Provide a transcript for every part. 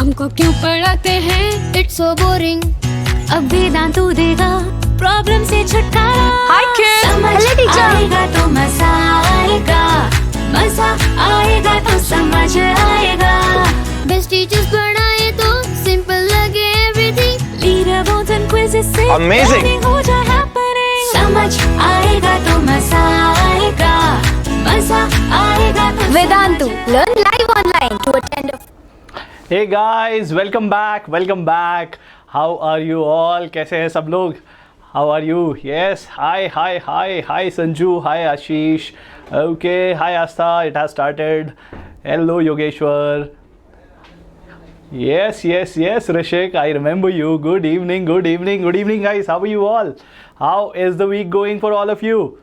हमको क्यों पढ़ाते हैं, इट्स सो बोरिंग। अब वेदांतु देगा प्रॉब्लम से छुटकारा। Hi kids! समझ आएगा तो मजा आएगा, मजा आएगा तो समझ आएगा। बेस्ट टीचर्स पढ़ाए तो सिंपल लगे एवरीथिंग। लीडरबोर्ड्स एंड क्विज़ेस से Amazing! learning हो जाए happening। समझ आएगा तो मजा आएगा, मजा आएगा तो Vedantu, learn live online to attend a Hey guys, welcome back. How are you all? कैसे हैं सब लोग? How are you? Yes, hi Sanju, hi Ashish. Okay, hi Astha, it has started. Hello Yogeshwar. Yes, Rishik, I remember you. Good evening guys. How are you all? How is the week going for all of you?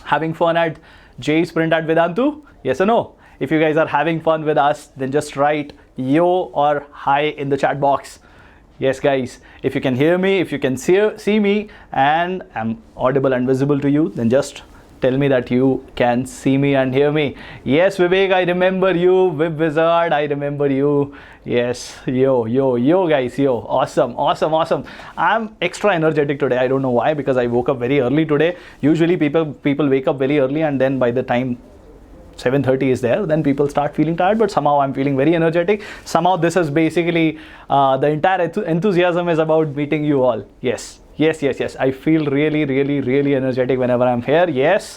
Having fun at JEE Sprint at Vedantu? Yes or no? If you guys are having fun with us, then just write yo or hi in the chat box. Yes guys, if you can hear me, if you can see me and I'm audible and visible to you, then just tell me that you can see me and hear me. Yes Vivek, I remember you. Vib Wizard, I remember you. Yes, yo guys, yo. Awesome. I'm extra energetic today. I don't know why, because I woke up very early today. Usually people wake up very early and then by the time 7:30 is there, then people start feeling tired, but somehow I'm feeling very energetic. Somehow this is basically the entire enthusiasm is about meeting you all. Yes. I feel really energetic whenever I'm here. Yes,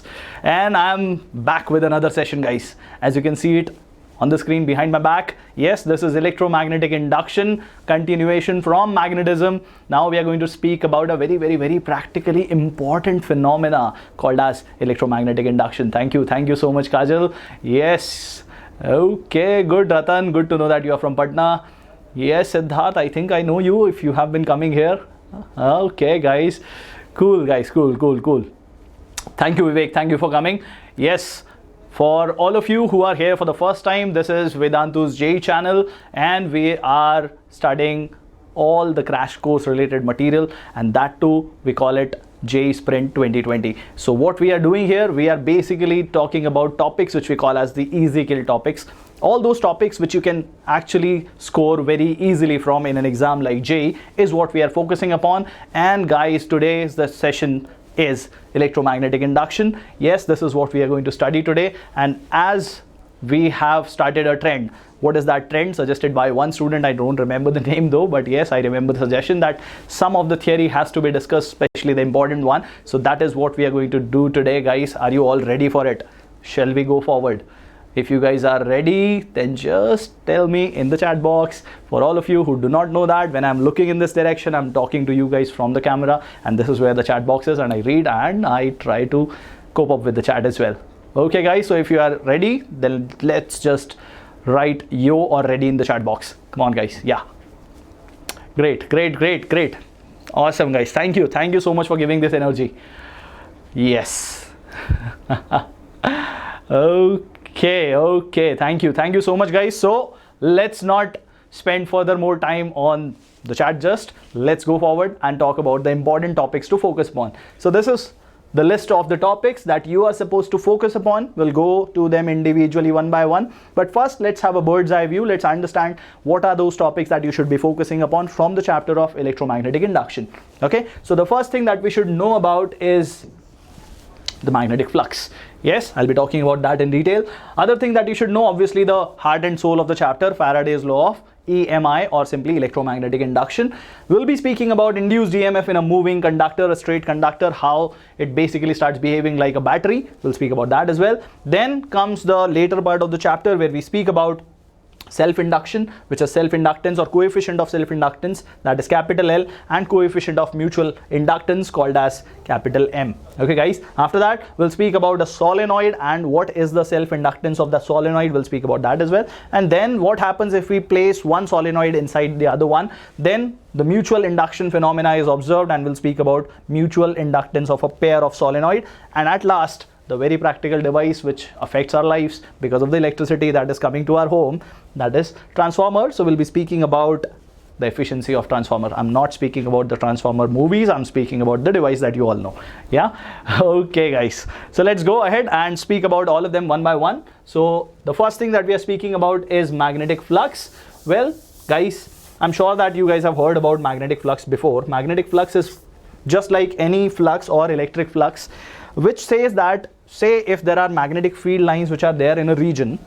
and I'm back with another session, guys. As you can see it on the screen behind my back. Yes, this is electromagnetic induction, continuation from magnetism. Now we are going to speak about a very practically important phenomena called as electromagnetic induction. Thank you so much, Kajal. Yes, okay, good Ratan, good to know that you are from Patna. Yes, Siddharth, I think I know you if you have been coming here. Okay guys, cool guys, cool. Thank you Vivek, thank you for coming. Yes, for all of you who are here for the first time, this is Vedantu's JEE channel and we are studying all the crash course related material, and that too we call it JEE Sprint 2020. So what we are doing here, we are basically talking about topics which we call as the easy kill topics. All those topics which you can actually score very easily from in an exam like JEE is what we are focusing upon. And guys, today's the session is electromagnetic induction. Yes, this is what we are going to study today. And as we have started a trend, what is that trend? Suggested by one student, I don't remember the name though, but yes, I remember the suggestion that some of the theory has to be discussed, especially the important one. So that is what we are going to do today, guys. Are you all ready for it? Shall we go forward? If you guys are ready, then just tell me in the chat box. For all of you who do not know that, when I'm looking in this direction, I'm talking to you guys from the camera, and this is where the chat box is, and I read and I try to cope up with the chat as well. Okay guys, so if you are ready, then let's just write yo or ready in the chat box. Come on guys. Yeah, great. Awesome guys, thank you so much for giving this energy. Yes. Okay, thank you so much guys. So let's not spend further more time on the chat, just let's go forward and talk about the important topics to focus upon. So this is the list of the topics that you are supposed to focus upon. We'll go to them individually one by one, but first let's have a bird's eye view. Let's understand what are those topics that you should be focusing upon from the chapter of electromagnetic induction. Okay, so the first thing that we should know about is the magnetic flux. Yes, I'll be talking about that in detail. Other thing that you should know, obviously the heart and soul of the chapter, Faraday's law of EMI, or simply electromagnetic induction. We'll be speaking about induced EMF in a moving conductor, a straight conductor, how it basically starts behaving like a battery. We'll speak about that as well. Then comes the later part of the chapter where we speak about self-induction, which is self-inductance or coefficient of self-inductance, that is capital L, and coefficient of mutual inductance called as capital M. Okay guys, after that we'll speak about a solenoid and what is the self-inductance of the solenoid. We'll speak about that as well. And then what happens if we place one solenoid inside the other one, then the mutual induction phenomena is observed, and we'll speak about mutual inductance of a pair of solenoid. And at last, the very practical device which affects our lives because of the electricity that is coming to our home, that is transformer. So we'll be speaking about the efficiency of transformer. I'm not speaking about the transformer movies, I'm speaking about the device that you all know. Yeah, okay guys, so let's go ahead and speak about all of them one by one. So the first thing that we are speaking about is magnetic flux. Well, guys, I'm sure that you guys have heard about magnetic flux before. Magnetic flux is just like any flux or electric flux, which says that, say if there are magnetic field lines which are there in a region,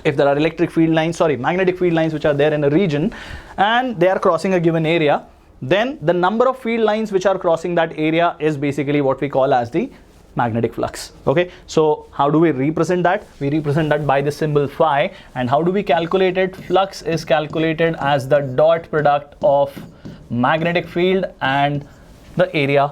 if there are magnetic field lines which are there in a region and they are crossing a given area, then the number of field lines which are crossing that area is basically what we call as the magnetic flux. Okay, so how do we represent that? We represent that by the symbol phi. And how do we calculate it? Flux is calculated as the dot product of magnetic field and the area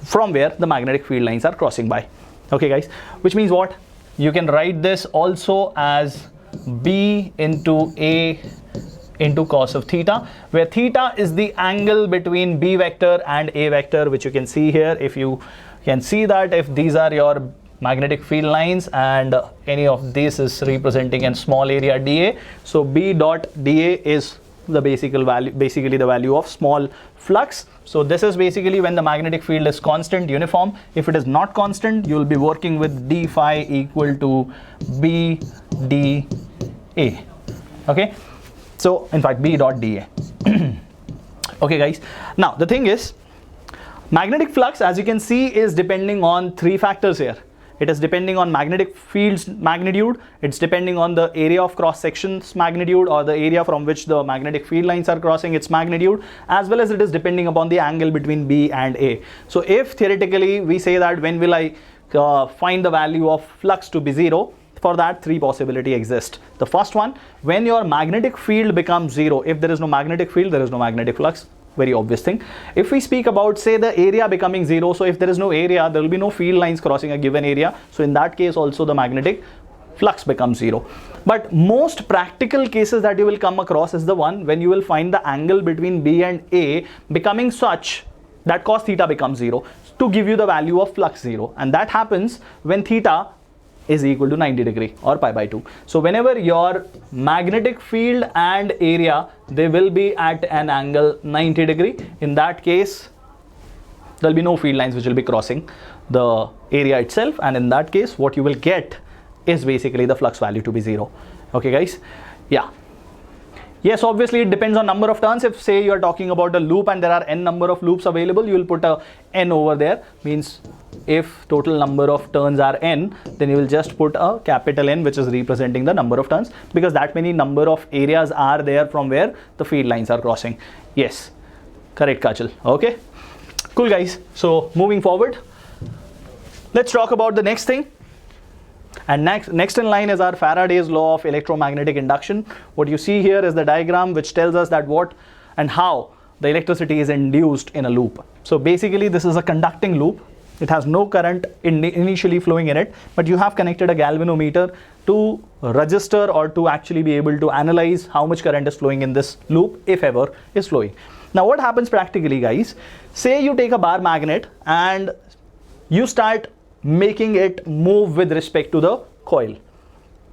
from where the magnetic field lines are crossing by. Okay guys, which means what? You can write this also as B into A into cos of theta, where theta is the angle between B vector and A vector, which you can see here. If you can see that if these are your magnetic field lines and any of this is representing a small area dA, so B dot dA is the basically the value of small flux. So this is basically when the magnetic field is constant, uniform. If it is not constant, you will be working with d phi equal to B dA. Okay, so in fact B dot dA. Okay guys, now the thing is, magnetic flux, as you can see, is depending on three factors here. It is depending on magnetic field's magnitude, it's depending on the area of cross section's magnitude, or the area from which the magnetic field lines are crossing its magnitude, as well as it is depending upon the angle between B and A. So if theoretically we say that when will I find the value of flux to be 0, for that three possibility exist. The first one, when your magnetic field becomes 0. If there is no magnetic field, there is no magnetic flux. Very obvious thing. If we speak about, say, the area becoming 0, so if there is no area, there will be no field lines crossing a given area, so in that case also the magnetic flux becomes 0. But most practical cases that you will come across is the one when you will find the angle between B and A becoming such that cos theta becomes 0 to give you the value of flux 0, and that happens when theta is equal to 90 degree or pi by 2. So whenever your magnetic field and area, they will be at an angle 90 degree, in that case there will be no field lines which will be crossing the area itself, and in that case what you will get is basically the flux value to be 0. Okay guys, yeah. Yes, obviously it depends on number of turns. If say you are talking about a loop and there are n number of loops available, you will put a n over there, means if total number of turns are n, then you will just put a capital N, which is representing the number of turns, because that many number of areas are there from where the field lines are crossing. Yes, correct Kachal. Okay, cool guys. So moving forward, let's talk about the next thing. And next in line is our Faraday's law of electromagnetic induction. What you see here is the diagram which tells us that what and how the electricity is induced in a loop. So basically this is a conducting loop. It has no current initially flowing in it, but you have connected a galvanometer to register or to actually be able to analyze how much current is flowing in this loop, if ever is flowing. Now what happens practically guys, say you take a bar magnet and you start making it move with respect to the coil.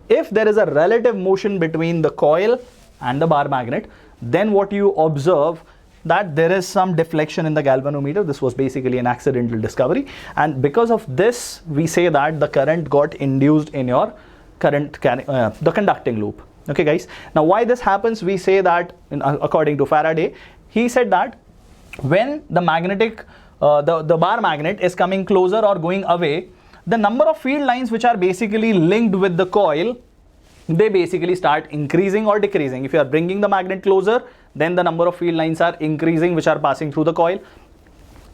If there is a relative motion between the coil and the bar magnet, then what you observe that there is some deflection in the galvanometer. This was basically an accidental discovery, and because of this we say that the current got induced in your the conducting loop. Okay guys, now why this happens, we say that according to Faraday, he said that when the magnetic the bar magnet is coming closer or going away, the number of field lines which are basically linked with the coil, they basically start increasing or decreasing. If you are bringing the magnet closer, then the number of field lines are increasing which are passing through the coil.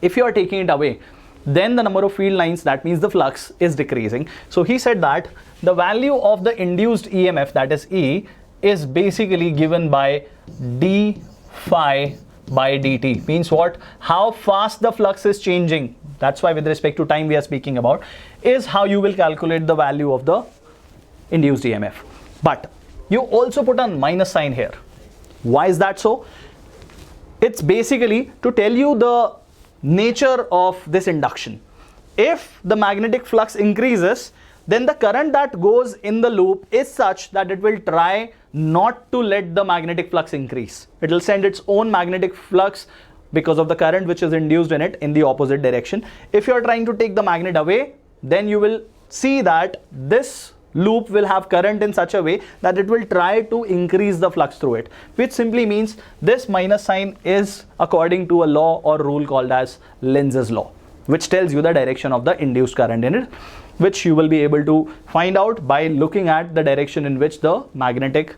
If you are taking it away, then the number of field lines, that means the flux, is decreasing. So he said that the value of the induced EMF, that is E, is basically given by d phi by dt. Means what? How fast the flux is changing. That's why with respect to time we are speaking about, is how you will calculate the value of the induced EMF. But you also put a minus sign here. Why is that so? It's basically to tell you the nature of this induction. If the magnetic flux increases, then the current that goes in the loop is such that it will try not to let the magnetic flux increase. It will send its own magnetic flux because of the current which is induced in it in the opposite direction. If you are trying to take the magnet away, then you will see that this loop will have current in such a way that it will try to increase the flux through it, which simply means this minus sign is according to a law or rule called as Lenz's law, which tells you the direction of the induced current in it, which you will be able to find out by looking at the direction in which the magnetic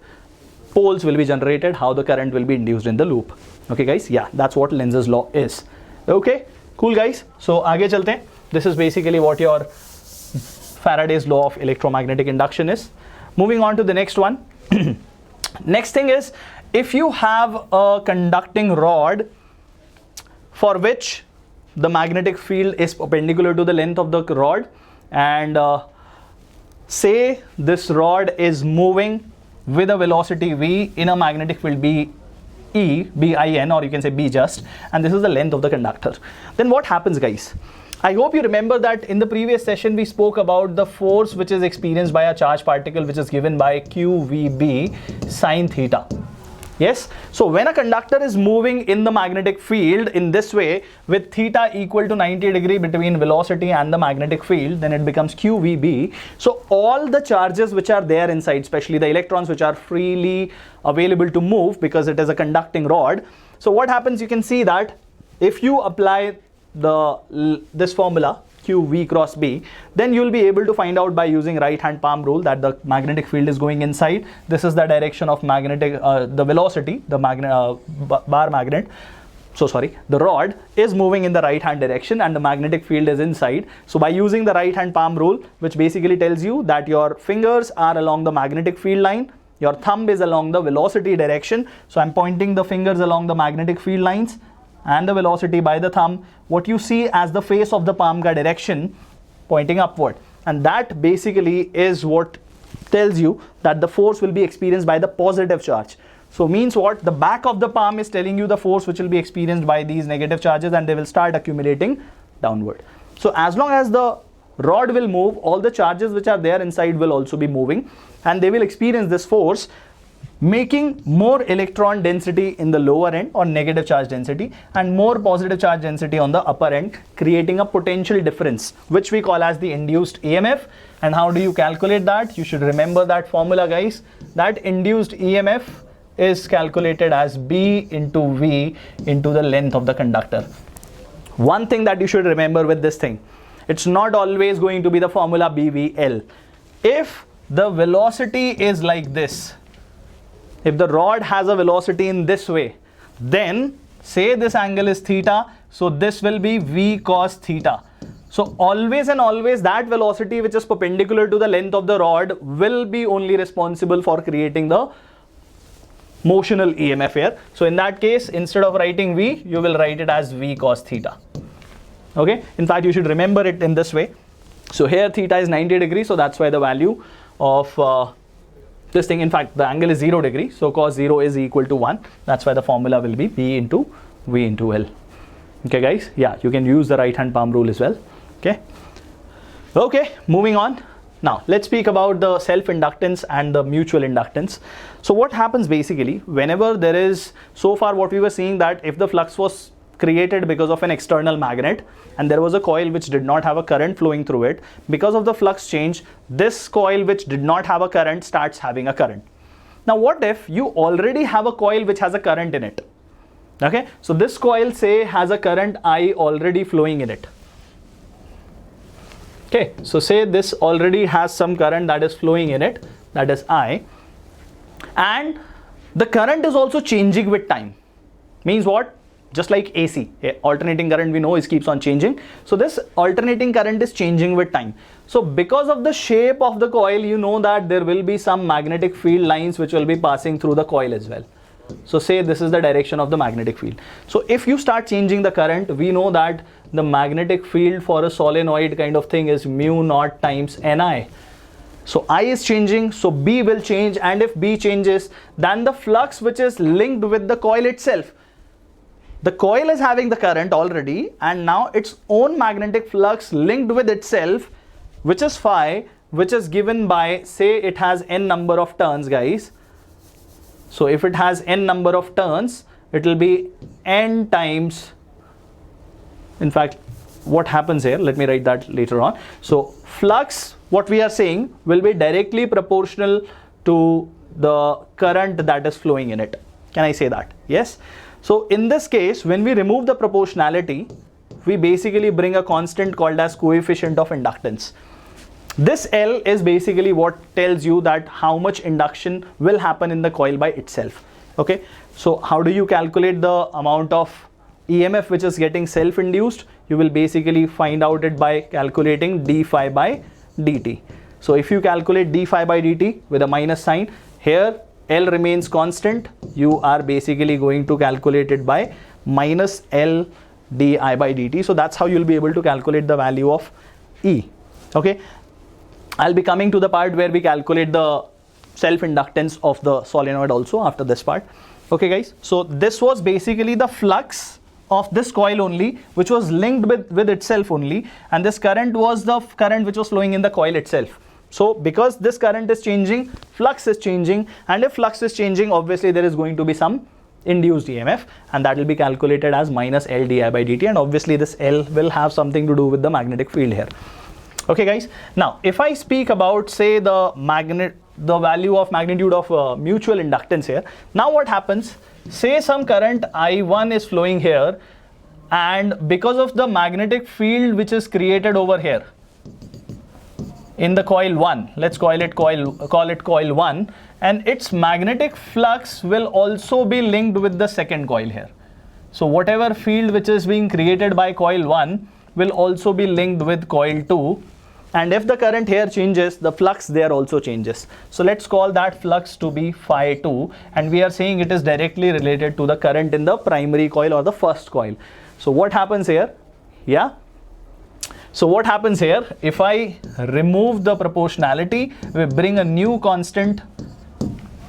poles will be generated, how the current will be induced in the loop. Okay guys, yeah, that's what Lenz's law is. Okay, cool guys. So आगे चलते हैं. This is basically what your Faraday's law of electromagnetic induction is. Moving on to the next one. Next thing is, if you have a conducting rod for which the magnetic field is perpendicular to the length of the rod, and say this rod is moving with a velocity v in a magnetic field bin, or you can say B just, and this is the length of the conductor, then what happens guys? I hope you remember that in the previous session we spoke about the force which is experienced by a charged particle, which is given by QVB sine theta. Yes, so when a conductor is moving in the magnetic field in this way with theta equal to 90 degree between velocity and the magnetic field, then it becomes QVB. So all the charges which are there inside, especially the electrons which are freely available to move because it is a conducting rod. So what happens, you can see that if you apply this formula QV cross B, then you will be able to find out by using right hand palm rule that the magnetic field is going inside. This is the direction of magnetic, the velocity, the bar magnet. So sorry, the rod is moving in the right hand direction and the magnetic field is inside. So by using the right hand palm rule, which basically tells you that your fingers are along the magnetic field line, your thumb is along the velocity direction. So I'm pointing the fingers along the magnetic field lines and the velocity by the thumb, what you see as the face of the palm ka direction pointing upward, and that basically is what tells you that the force will be experienced by the positive charge. So means what? The back of the palm is telling you the force which will be experienced by these negative charges, and they will start accumulating downward. So as long as the rod will move, all the charges which are there inside will also be moving, and they will experience this force, making more electron density in the lower end or negative charge density and more positive charge density on the upper end, creating a potential difference which we call as the induced EMF. And how do you calculate that? You should remember that formula guys, that induced EMF is calculated as B into V into the length of the conductor. One thing that you should remember with this thing, it's not always going to be the formula BVL. If the velocity is like this, if the rod has a velocity in this way, then say this angle is theta, so this will be V cos theta. So always and always that velocity which is perpendicular to the length of the rod will be only responsible for creating the motional EMF here. So in that case, instead of writing V, you will write it as V cos theta. Okay, in fact you should remember it in this way. So here theta is 90 degrees, so that's why the value of this thing, in fact the angle is 0 degree, so cos 0 is equal to 1. That's why the formula will be B into V into L. Okay guys, yeah, you can use the right hand palm rule as well. Okay, moving on. Now let's speak about the self inductance and the mutual inductance. So what happens basically whenever there is, so far what we were seeing, that if the flux was created because of an external magnet and there was a coil which did not have a current flowing through it, because of the flux change, this coil which did not have a current starts having a current. Now what if you already have a coil which has a current in it? Okay, so this coil say has a current I already flowing in it. Okay, so say this already has some current that is flowing in it, that is I, and the current is also changing with time. Means what? Just like AC, alternating current we know is keeps on changing. So this alternating current is changing with time. So because of the shape of the coil, you know that there will be some magnetic field lines which will be passing through the coil as well. So say this is the direction of the magnetic field. So if you start changing the current, we know that the magnetic field for a solenoid kind of thing is mu naught times Ni. So I is changing, so B will change, and if B changes, then the flux which is linked with the coil itself. The coil is having the current already, and now its own magnetic flux linked with itself, which is phi, which is given by, say it has n number of turns guys. So if it has n number of turns, it will be n times, in fact what happens here, let me write that later on. So flux what we are saying will be directly proportional to the current that is flowing in it. Can I say that? Yes. So in this case, when we remove the proportionality, we basically bring a constant called as coefficient of inductance. This L is basically what tells you that how much induction will happen in the coil by itself. Okay, so how do you calculate the amount of EMF which is getting self-induced? You will basically find out it by calculating d phi by dt. So if you calculate d phi by dt with a minus sign, here L remains constant, you are basically going to calculate it by minus L di by dt. So that's how you'll be able to calculate the value of E. Okay, I'll be coming to the part where we calculate the self-inductance of the solenoid also after this part. Okay guys, so this was basically the flux of this coil only, which was linked with itself only, and this current was the current which was flowing in the coil itself. So because this current is changing, flux is changing, and if flux is changing, obviously there is going to be some induced EMF, and that will be calculated as minus L di by dt, and obviously this L will have something to do with the magnetic field here. Okay guys, now if I speak about, say, the value of magnitude of mutual inductance here, now what happens, say some current I1 is flowing here, and because of the magnetic field which is created over here in the coil 1, let's call it coil 1, and its magnetic flux will also be linked with the second coil here. So whatever field which is being created by coil 1 will also be linked with coil 2, and if the current here changes, the flux there also changes. So let's call that flux to be phi 2, and we are saying it is directly related to the current in the primary coil or the first coil. So what happens here? Yeah. So what happens here, if I remove the proportionality, we bring a new constant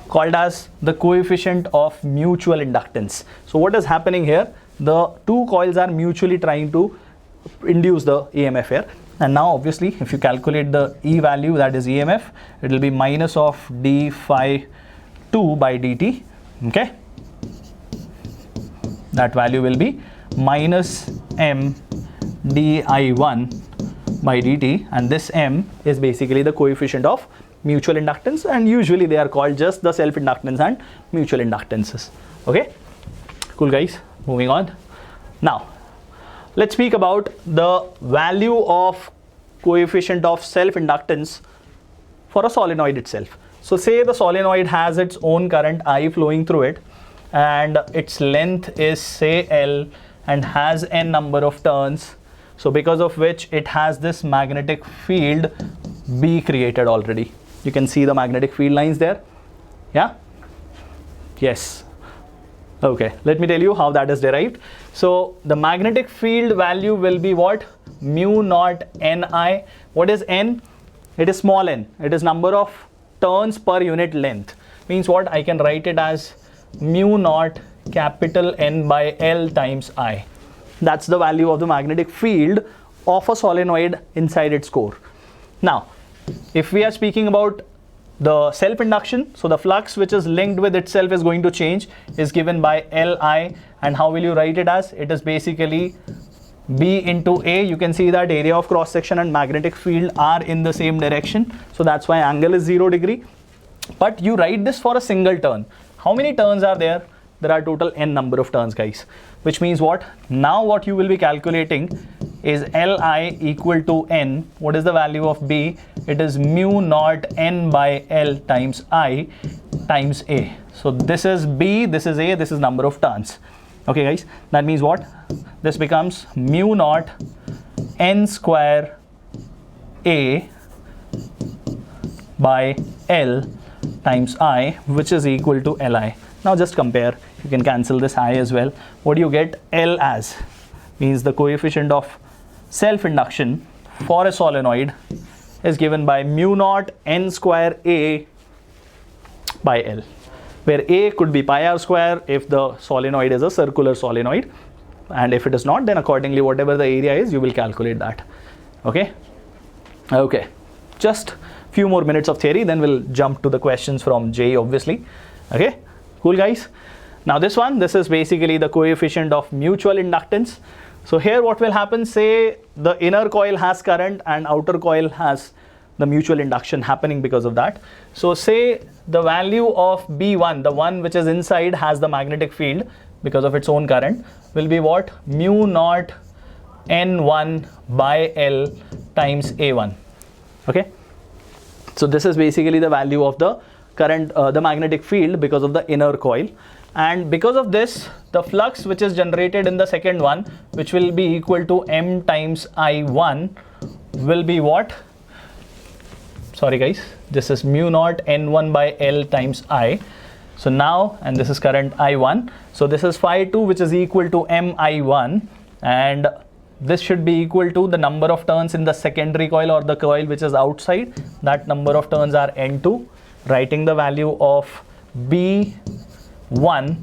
called as the coefficient of mutual inductance. So what is happening here? The two coils are mutually trying to induce the EMF here. And now obviously if you calculate the E value, that is EMF, it will be minus of d phi 2 by dt. Okay, that value will be minus m di1 by dt, and this m is basically the coefficient of mutual inductance, and usually they are called just the self-inductance and mutual inductances. Okay, cool guys, moving on. Now let's speak about the value of coefficient of self-inductance for a solenoid itself. So say the solenoid has its own current I flowing through it, and its length is, say, L, and has n number of turns. So because of which it has this magnetic field B created already. You can see the magnetic field lines there. Yeah? Yes. Okay, let me tell you how that is derived. So the magnetic field value will be what? Mu naught Ni. What is N? It is small n. It is number of turns per unit length. Means what? I can write it as mu naught capital N by L times I. That's the value of the magnetic field of a solenoid inside its core. Now, if we are speaking about the self-induction, so the flux which is linked with itself is going to change, is given by Li, and how will you write it as? It is basically B into A. You can see that area of cross section and magnetic field are in the same direction, so that's why angle is 0 degree. But you write this for a single turn. How many turns are there? There are total n number of turns, guys, which means what? Now what you will be calculating is Li equal to n. What is the value of B? It is mu naught n by L times I times A. So this is B, this is A, this is number of turns. Okay guys, that means what? This becomes mu naught n square A by L times I, which is equal to Li. Now just compare. You can cancel this I as well. What do you get? L as means the coefficient of self-induction for a solenoid is given by mu naught n square A by L, where A could be pi r square if the solenoid is a circular solenoid, and if it is not, then accordingly whatever the area is, you will calculate that. Okay. Okay, just few more minutes of theory, then we'll jump to the questions from JEE, obviously. Okay, cool guys. Now this is basically the coefficient of mutual inductance. So here what will happen, say the inner coil has current and outer coil has the mutual induction happening because of that. So say the value of B1, the one which is inside has the magnetic field because of its own current, will be what? Mu naught N1 by L times A1. Okay, so this is basically the value of the current, the magnetic field because of the inner coil. And because of this, the flux which is generated in the second one, which will be equal to M times I1, will be what? Sorry guys, this is mu naught N1 by L times I. So now, and this is current I1, so this is phi 2 which is equal to MI1, and this should be equal to the number of turns in the secondary coil or the coil which is outside. That number of turns are N2, writing the value of B1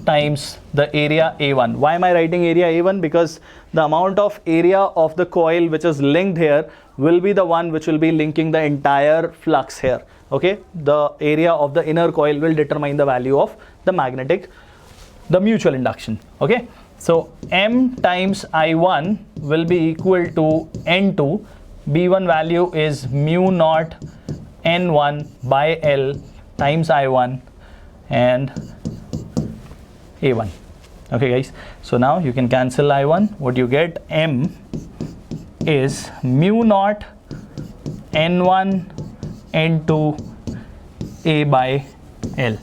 times the area A1. Why am I writing area A1? Because the amount of area of the coil which is linked here will be the one which will be linking the entire flux here. Okay, the area of the inner coil will determine the value of the mutual induction. Okay, so M times I1 will be equal to N2. B1 value is mu naught N1 by L times I1 and A1. Okay guys, so now you can cancel I1. What you get, M is mu naught N1 N2 A by L.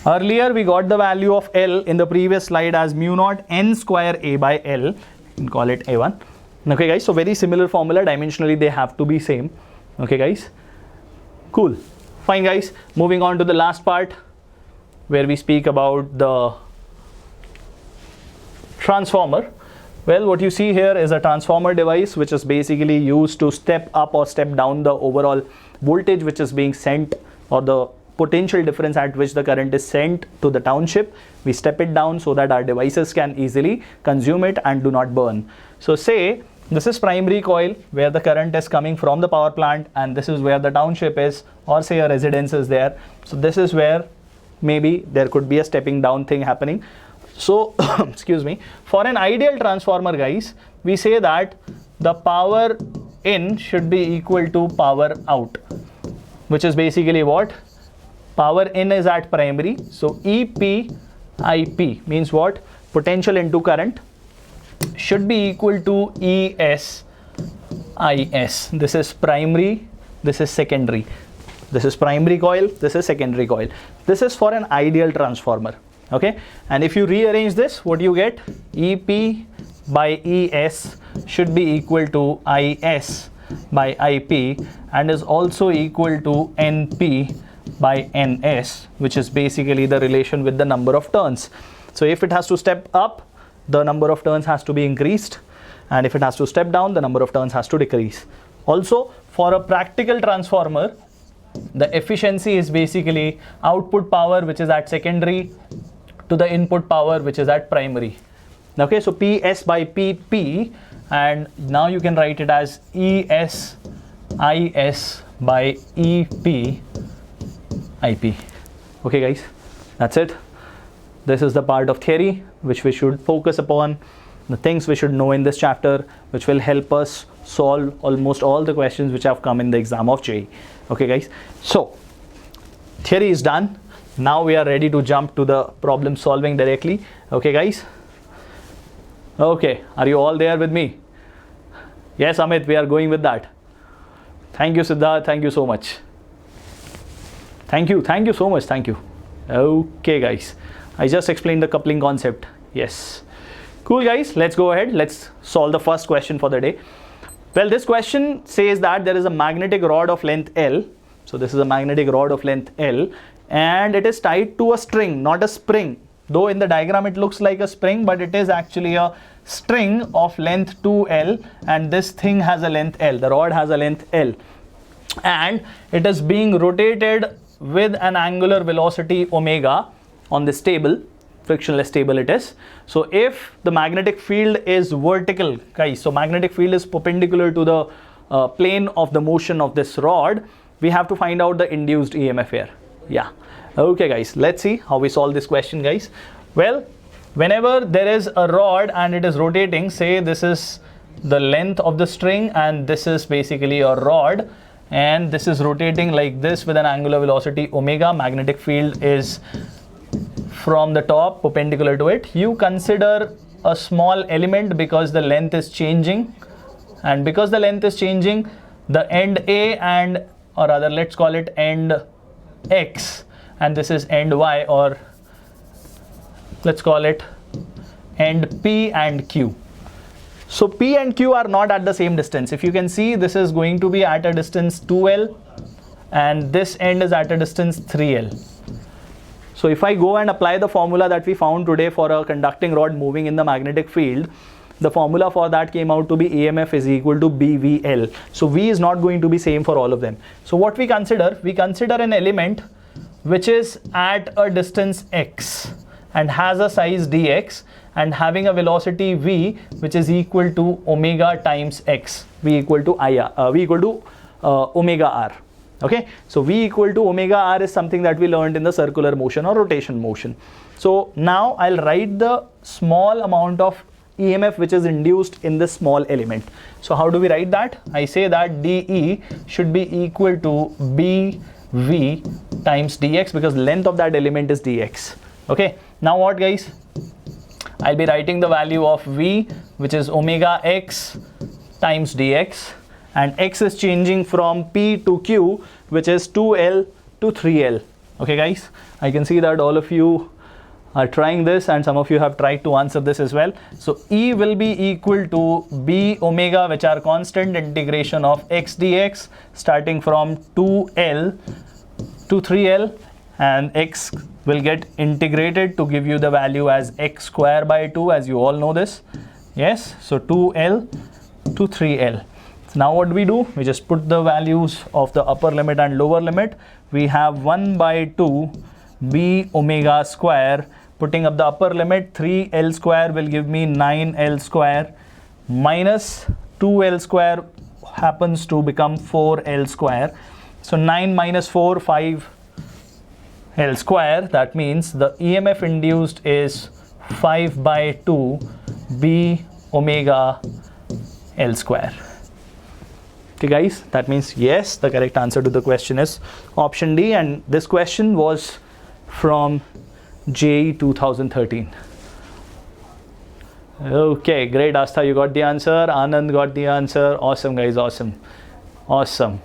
Earlier we got the value of L in the previous slide as mu naught N square A by L. You can call it A1. Okay guys, so very similar formula, dimensionally they have to be same. Okay guys, cool, fine guys. Moving on to the last part where we speak about the transformer. Well, what you see here is a transformer device which is basically used to step up or step down the overall voltage which is being sent, or the potential difference at which the current is sent to the township. We step it down so that our devices can easily consume it and do not burn. So say this is primary coil where the current is coming from the power plant, and this is where the township is, or say a residence is there. So this is where maybe there could be a stepping down thing happening. So excuse me, for an ideal transformer guys, we say that the power in should be equal to power out, which is basically what? Power in is at primary, so EP IP means what? Potential into current should be equal to ES IS. This is primary, this is secondary. This is primary coil, this is secondary coil. This is for an ideal transformer. Okay, and if you rearrange this, what you get? EP by ES should be equal to IS by IP, and is also equal to NP by NS, which is basically the relation with the number of turns. So if it has to step up, the number of turns has to be increased, and if it has to step down, the number of turns has to decrease. Also, for a practical transformer, the efficiency is basically output power which is at secondary to the input power which is at primary. Okay, so PS by PP, and now you can write it as ES IS by EP IP. Okay guys, that's it. This is the part of theory which we should focus upon, the things we should know in this chapter, which will help us solve almost all the questions which have come in the exam of JEE. Okay guys, so theory is done. Now we are ready to jump to the problem solving directly. Okay guys, okay, are you all there with me? Yes Amit, we are going with that. Thank you Siddharth, thank you so much. Thank you so much, thank you. Okay guys, I just explained the coupling concept. Yes, cool guys, let's go ahead. Let's solve the first question for the day. Well, this question says that there is a magnetic rod of length L. So this is a magnetic rod of length L, and it is tied to a string, not a spring. Though in the diagram it looks like a spring, but it is actually a string of length 2L, and this thing has a length L. The rod has a length L, and it is being rotated with an angular velocity omega on this table, frictionless table it is. So if the magnetic field is vertical, guys, so magnetic field is perpendicular to the plane of the motion of this rod, we have to find out the induced EMF here. Yeah, okay guys, let's see how we solve this question guys. Well, whenever there is a rod and it is rotating, say this is the length of the string and this is basically a rod, and this is rotating like this with an angular velocity omega. Magnetic field is from the top perpendicular to it. You consider a small element because the length is changing, and because the length is changing, the end A and, or rather let's call it end X, and this is end Y, or let's call it end P and Q. So P and Q are not at the same distance. If you can see, this is going to be at a distance 2L and this end is at a distance 3L. So if I go and apply the formula that we found today for a conducting rod moving in the magnetic field, the formula for that came out to be EMF is equal to BVL. So V is not going to be same for all of them. So what we consider an element which is at a distance x and has a size dx and having a velocity v which is equal to omega times x, v equal to omega r. Okay, so v equal to omega r is something that we learned in the circular motion or rotation motion. So now I'll write the small amount of EMF which is induced in this small element. So how do we write that? I say that dE should be equal to bv times dx because length of that element is dx. Okay, now what guys? I'll be writing the value of v which is omega x times dx, and x is changing from p to q which is 2l to 3l. Okay guys, I can see that all of you are trying this and some of you have tried to answer this as well. So E will be equal to b omega, which are constant integration of x dx starting from 2l to 3l, and x will get integrated to give you the value as x square by 2, as you all know this. Yes, so 2l to 3l. So now what do? We just put the values of the upper limit and lower limit. We have 1 by 2 b omega square. Putting up the upper limit, 3l square will give me 9l square minus 2l square happens to become 4l square. So 9 minus 4, 5l square. That means the EMF induced is 5 by 2 b omega l square. Okay guys, that means yes, the correct answer to the question is option D, and this question was from JEE 2013. Okay, great Astha, you got the answer. Anand got the answer. Awesome guys, awesome. Awesome.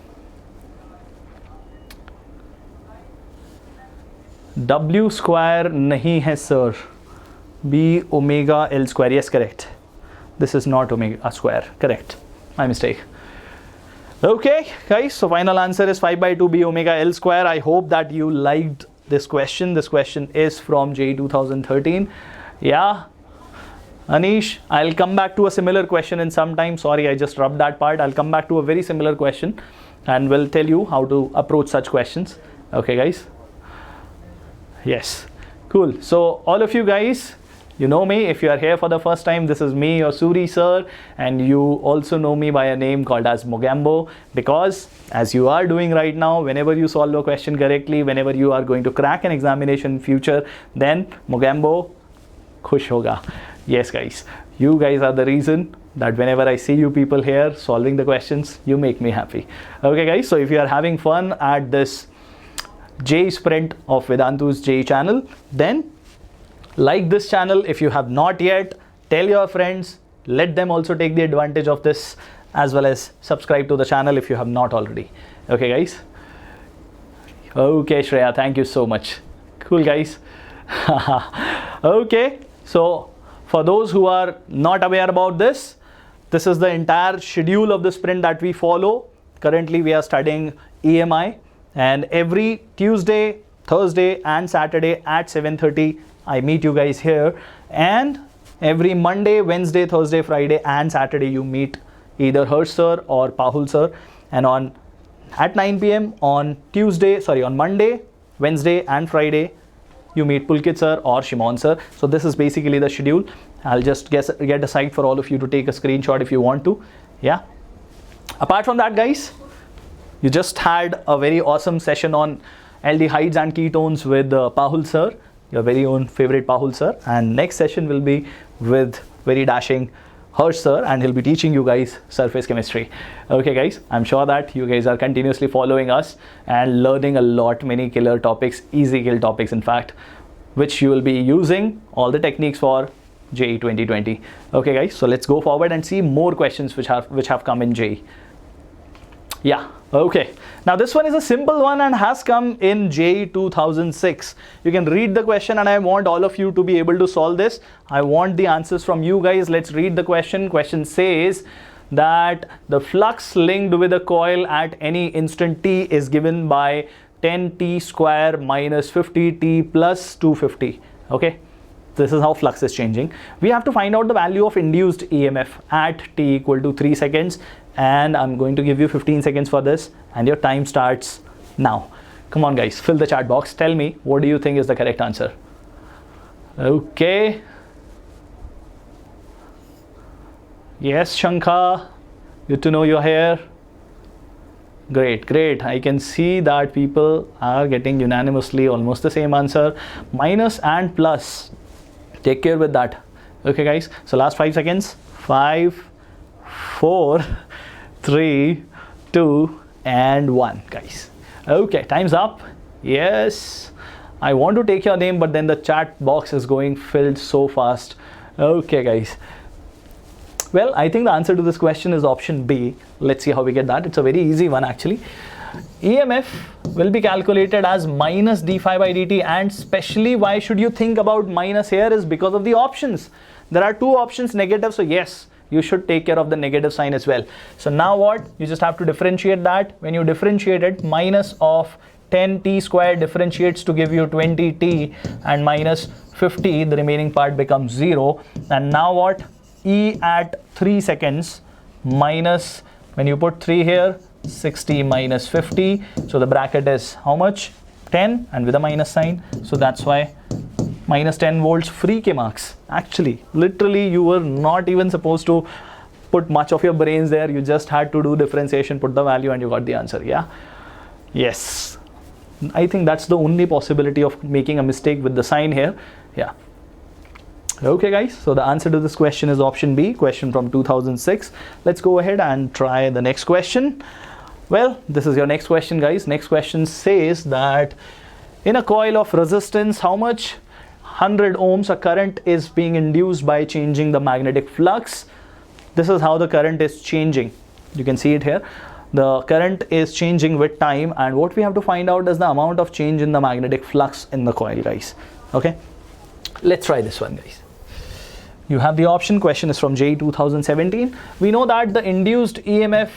W square nahi hai sir. B omega L square. Yes, correct. This is not omega square. Correct. My mistake. Okay guys, so final answer is 5 by 2 b omega L square. I hope that you liked this question. This question is from JEE 2013. Yeah, Anish, I'll come back to a similar question in some time. Sorry, I just rubbed that part. I'll come back to a very similar question and will tell you how to approach such questions. Okay guys. Yes, cool. So all of you guys, you know me. If you are here for the first time, this is me, your Suri sir, and you also know me by a name called as Mogambo, because as you are doing right now, whenever you solve a question correctly, whenever you are going to crack an examination in future, then Mogambo khush hoga. Yes guys, you guys are the reason that whenever I see you people here solving the questions, you make me happy. Okay guys, so if you are having fun at this JEE sprint of Vedantu's JEE channel, then like this channel. If you have not yet, tell your friends, let them also take the advantage of this, as well as subscribe to the channel if you have not already. Okay guys. Okay Shreya, thank you so much. Cool guys. Okay, so for those who are not aware about this, this is the entire schedule of the sprint that we follow. Currently we are studying EMI, and every Tuesday, Thursday and Saturday at 7:30 I meet you guys here, and every Monday, Wednesday, Thursday, Friday and Saturday you meet either Harsh sir or Pahul sir, and at 9 p.m. on Monday, Wednesday and Friday you meet Pulkit sir or Shimon sir. So this is basically the schedule. I'll just get a site for all of you to take a screenshot if you want to. Yeah. Apart from that guys, you just had a very awesome session on aldehydes and ketones with Pahul sir, your very own favorite Pahul sir, and next session will be with very dashing Harsh sir, and he'll be teaching you guys surface chemistry. Okay guys, I'm sure that you guys are continuously following us and learning a lot, many killer topics, easy kill topics in fact, which you will be using all the techniques for JEE 2020. Okay guys, so let's go forward and see more questions which have come in JEE. Yeah, okay. Now this one is a simple one and has come in JEE 2006. You can read the question, and I want all of you to be able to solve this. I want the answers from you guys. Let's read the question. Question says that the flux linked with a coil at any instant t is given by 10t square minus 50t plus 250. Okay. This is how flux is changing. We have to find out the value of induced EMF at t equal to 3 seconds, and I'm going to give you 15 seconds for this, and your time starts now. Come on guys, fill the chat box. Tell me, what do you think is the correct answer? Okay. Yes, Shankha, good to know you're here. Great, great. I can see that people are getting unanimously almost the same answer. Minus and plus. Take care with that. Okay guys, so last 5 seconds. 5, 4, 3, 2 and 1 guys. Okay, time's up. Yes, I want to take your name, but then the chat box is going filled so fast. Okay guys, well, I think the answer to this question is option B. Let's see how we get that. It's a very easy one actually. EMF will be calculated as minus d phi by dt, and especially why should you think about minus here is because of the options. There are 2 options negative, so yes, you should take care of the negative sign as well. So now what? You just have to differentiate that. When you differentiate it, minus of 10t square differentiates to give you 20t, and minus 50, the remaining part becomes 0. And now what? E at 3 seconds minus, when you put 3 here, 60 minus 50, so the bracket is how much? 10, and with a minus sign, so that's why minus 10 volts. Free ke marks. Actually, literally, you were not even supposed to put much of your brains there. You just had to do differentiation, put the value, and you got the answer. Yeah, yes, I think that's the only possibility of making a mistake with the sign here. Yeah. Okay guys, so the answer to this question is option B, question from 2006. Let's go ahead and try the next question. Well, this is your next question guys. Next question says that in a coil of resistance, how much 100 ohms a current is being induced by changing the magnetic flux. This is how the current is changing. You can see it here. The current is changing with time, and what we have to find out is the amount of change in the magnetic flux in the coil guys. Okay, let's try this one guys. You have the option. Question is from JEE 2017. We know that the induced EMF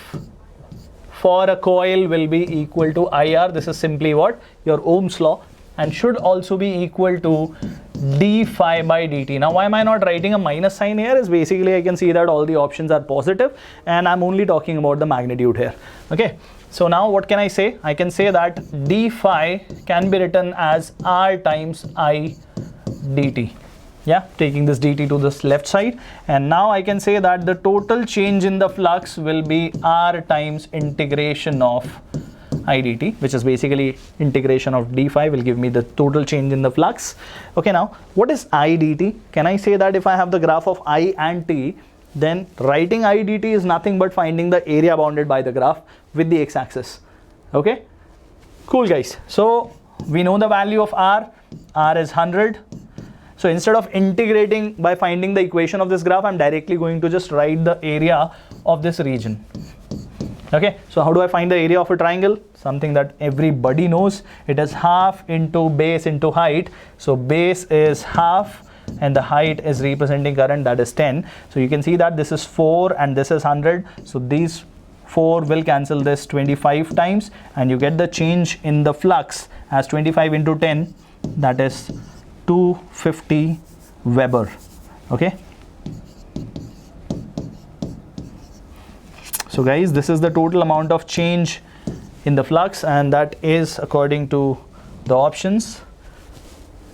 for a coil will be equal to IR. This is simply what? Your Ohm's law, and should also be equal to d phi by dt. Now, why am I not writing a minus sign here? Is basically I can see that all the options are positive, and I'm only talking about the magnitude here. Okay, so now what can I say? I can say that d phi can be written as R times I dt. Yeah, taking this dt to this left side, and now I can say that the total change in the flux will be R times integration of I dt, which is basically integration of d phi will give me the total change in the flux. Okay, now what is I dt? Can I say that if I have the graph of I and t, then writing I dt is nothing but finding the area bounded by the graph with the x-axis. Okay, cool guys. So we know the value of R is 100. So instead of integrating by finding the equation of this graph, I'm directly going to just write the area of this region. Okay, so how do I find the area of a triangle? Something that everybody knows. It is half into base into height. So base is half and the height is representing current, that is 10. So you can see that this is 4 and this is 100. So these 4 will cancel this 25 times, and you get the change in the flux as 25 into 10, that is 250 Weber. Okay, so guys, this is the total amount of change in the flux, and that is, according to the options,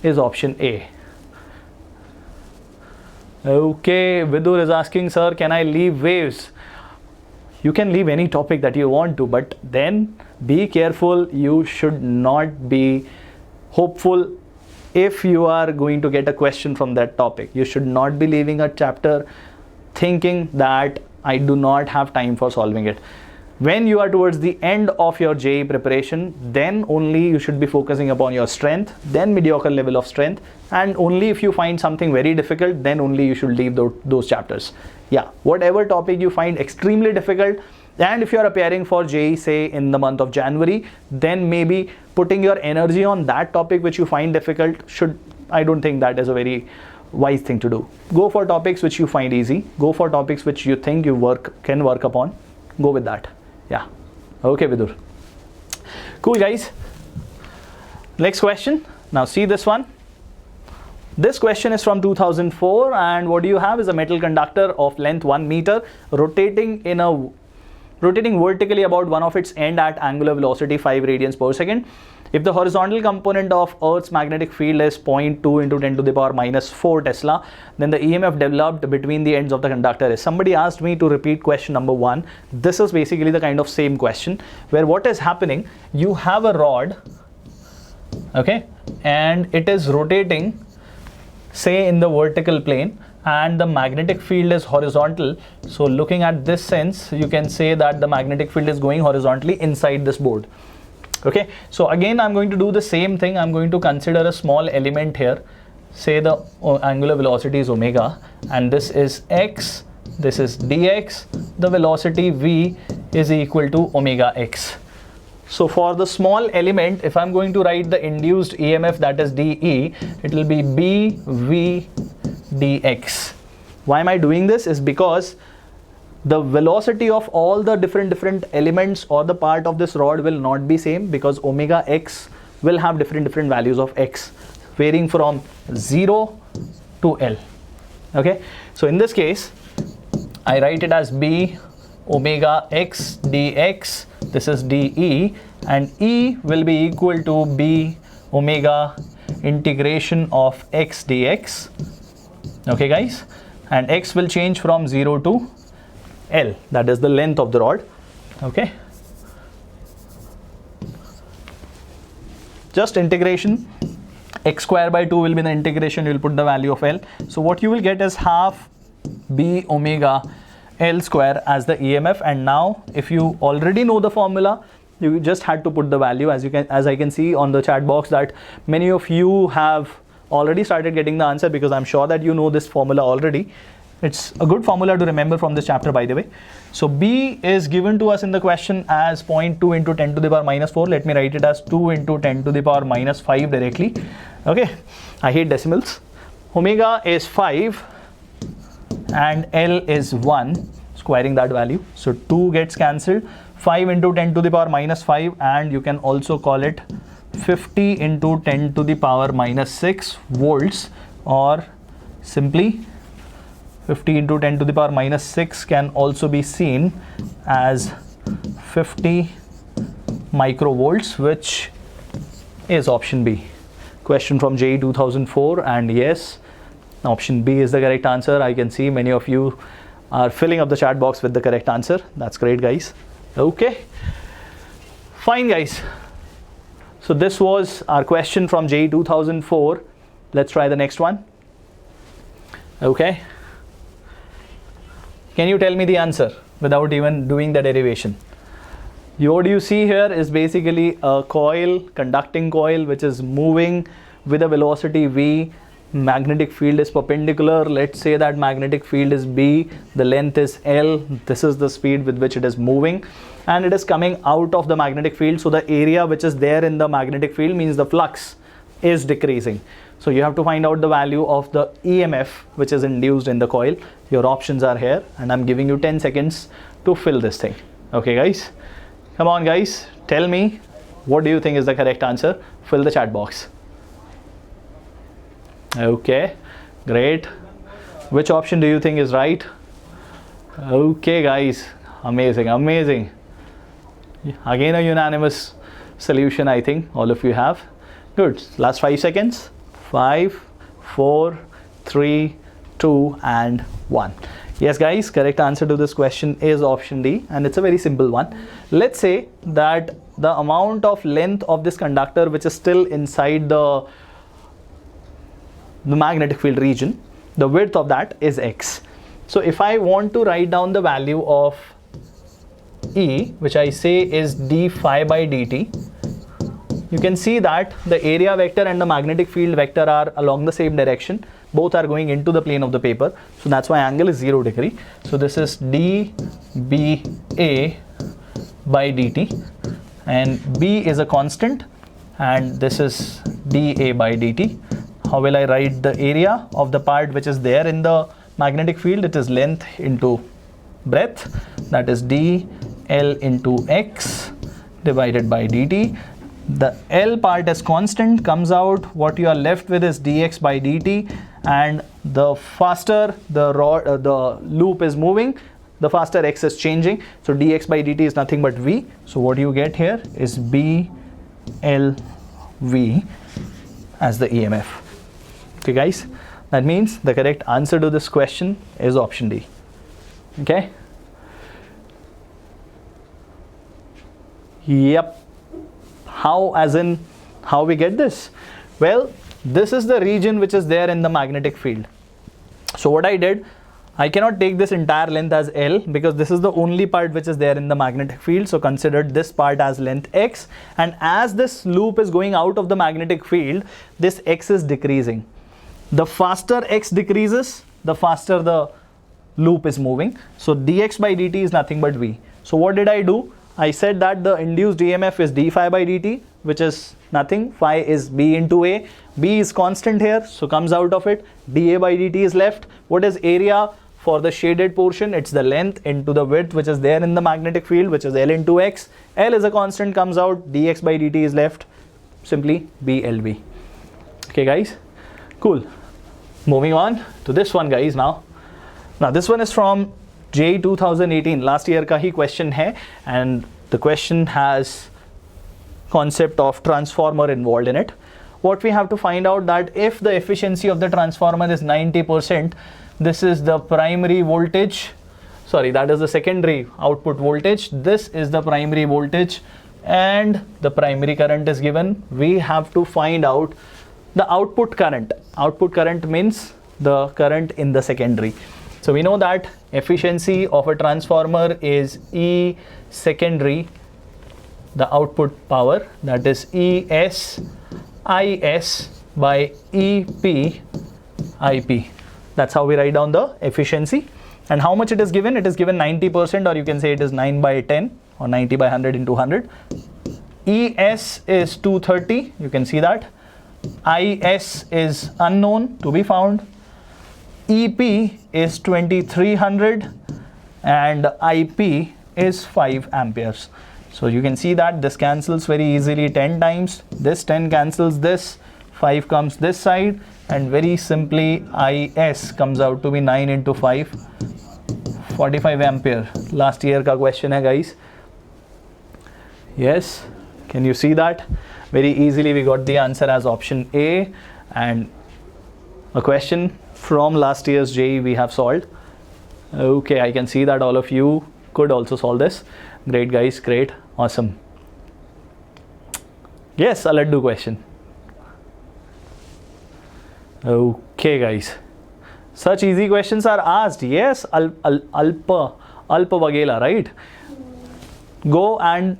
is option A. Okay, Vidur is asking, sir, can I leave waves? You can leave any topic that you want to, but then be careful. You should not be hopeful. If you are going to get a question from that topic, you should not be leaving a chapter thinking that I do not have time for solving it. When you are towards the end of your JEE preparation, then only you should be focusing upon your strength, then mediocre level of strength, and only if you find something very difficult, then only you should leave those chapters. Yeah, whatever topic you find extremely difficult, and if you are appearing for JEE, say in the month of January, then maybe putting your energy on that topic which you find difficult I don't think that is a very wise thing to do. Go for topics which you find easy. Go for topics which you think you can work upon. Go with that. Yeah. Okay, Vidur. Cool, guys. Next question. Now see this one. This question is from 2004, and what you have is a metal conductor of length 1 meter rotating vertically about one of its end at angular velocity 5 radians per second. If the horizontal component of Earth's magnetic field is 0.2 into 10 to the power minus 4 Tesla, then the EMF developed between the ends of the conductor is. Somebody asked me to repeat question number 1. This is basically the kind of same question where what is happening, you have a rod, okay, and it is rotating, say in the vertical plane, and the magnetic field is horizontal. So looking at this sense, you can say that the magnetic field is going horizontally inside this board. Okay, so again I'm going to do the same thing. I'm going to consider a small element here. Say the angular velocity is omega, and this is x, this is dx. The velocity v is equal to omega x. So for the small element, if I'm going to write the induced EMF, that is dE, it will be bv dx. Why am I doing this? Is because the velocity of all the different elements or the part of this rod will not be same, because omega x will have different values of x varying from 0 to L. Okay, so in this case I write it as b omega x dx. This is dE, and E will be equal to b omega integration of x dx. Okay, guys, and x will change from 0 to L, that is the length of the rod. Okay, just integration, x square by 2 will be the integration, you will put the value of L. So what you will get is half b omega L square as the EMF. And now if you already know the formula, you just had to put the value. As I can see on the chat box that many of you have already started getting the answer, because I'm sure that you know this formula already. It's a good formula to remember from this chapter, by the way. So B is given to us in the question as 0.2 into 10 to the power minus 4. Let me write it as 2 into 10 to the power minus 5 directly. Okay, I hate decimals. Omega is 5 and L is 1, squaring that value. So 2 gets cancelled. 5 into 10 to the power minus 5, and you can also call it 50 into 10 to the power minus 6 volts, or simply 50 into 10 to the power minus 6 can also be seen as 50 microvolts, which is option B. Question from JEE 2004, and yes, option B is the correct answer. I can see many of you are filling up the chat box with the correct answer. That's great, guys. Okay, fine, guys. So this was our question from JEE 2004. Let's try the next one. Okay. Can you tell me the answer without even doing the derivation? What you see here is basically a coil, conducting coil, which is moving with a velocity v. Magnetic field is perpendicular. Let's say that magnetic field is B, the length is L. This is the speed with which it is moving, and it is coming out of the magnetic field. So the area which is there in the magnetic field means the flux is decreasing. So you have to find out the value of the EMF which is induced in the coil. Your options are here, and I'm giving you 10 seconds to fill this thing. Okay, guys, come on, guys, tell me what do you think is the correct answer. Fill the chat box. Okay, great. Which option do you think is right? Okay, guys, amazing. Again, a unanimous solution, I think all of you have. Good. Last 5 seconds. 5, 4, 3, 2 and 1. Yes, guys, correct answer to this question is option D, and it's a very simple one. Let's say that the amount of length of this conductor which is still inside the magnetic field region, the width of that is x. So if I want to write down the value of E, which I say is d phi by dt, you can see that the area vector and the magnetic field vector are along the same direction. Both are going into the plane of the paper. So that's why angle is 0 degree. So this is dBA by dt, and B is a constant, and this is dA by dt. How will I write the area of the part which is there in the magnetic field? It is length into breadth, that is dl into x divided by dt. The L part is constant, comes out, what you are left with is dx by dt, and the faster the loop is moving, the faster x is changing. So dx by dt is nothing but v. So what you get here is BLV as the EMF. Okay guys, that means the correct answer to this question is option D. Okay. Yep. How, as in how we get this? Well, this is the region which is there in the magnetic field. So what I did, I cannot take this entire length as L because this is the only part which is there in the magnetic field. So considered this part as length x, and as this loop is going out of the magnetic field, this x is decreasing. The faster x decreases, the faster the loop is moving. So dx by dt is nothing but v. So what did I do? I said that the induced EMF is d phi by dt, which is nothing. Phi is B into A. B is constant here, so comes out of it. dA by dt is left. What is area for the shaded portion? It's the length into the width which is there in the magnetic field, which is L into x. L is a constant, comes out. dx by dt is left. Simply BLV. Okay guys, cool. Moving on to this one guys now. Now this one is from JEE 2018, last year ka hi question hai, and the question has concept of transformer involved in it. What we have to find out that if the efficiency of the transformer is 90%, this is the primary voltage, sorry, that is the secondary output voltage, this is the primary voltage, and the primary current is given. We have to find out the output current. Output current means the current in the secondary. So we know that efficiency of a transformer is E secondary, the output power, that is ES IS by EP IP. That's how we write down the efficiency. And how much it is given? It is given 90%, or you can say it is 9 by 10 or 90 by 100 into 100. ES is 230, you can see that. IS is unknown, to be found. EP is 2300 and IP is 5 amperes. So you can see that this cancels very easily 10 times. This 10 cancels this, 5 comes this side, and very simply IS comes out to be 9 into 5, 45 ampere. Last year ka question hai guys. Yes, can you see that? Very easily we got the answer as option A, and a question from last year's JEE we have solved. Okay, I can see that all of you could also solve this. Great guys, great, awesome. Yes, a laddu question. Okay guys, such easy questions are asked. Yes, alpa vagela, right? Go and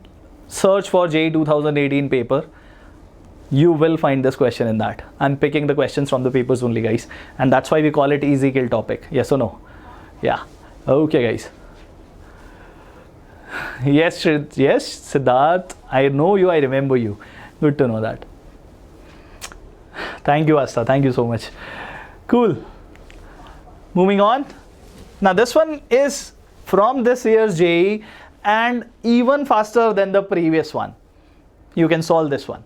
search for JEE 2018 paper. You will find this question in that. I'm picking the questions from the papers only guys, and that's why we call it easy kill topic. Yes or no? Yeah. Okay guys. Yes, yes, Siddharth, I know you, I remember you. Good to know that. Thank you, Asta. Thank you so much. Cool. Moving on. Now this one is from this year's JEE and even faster than the previous one. You can solve this one.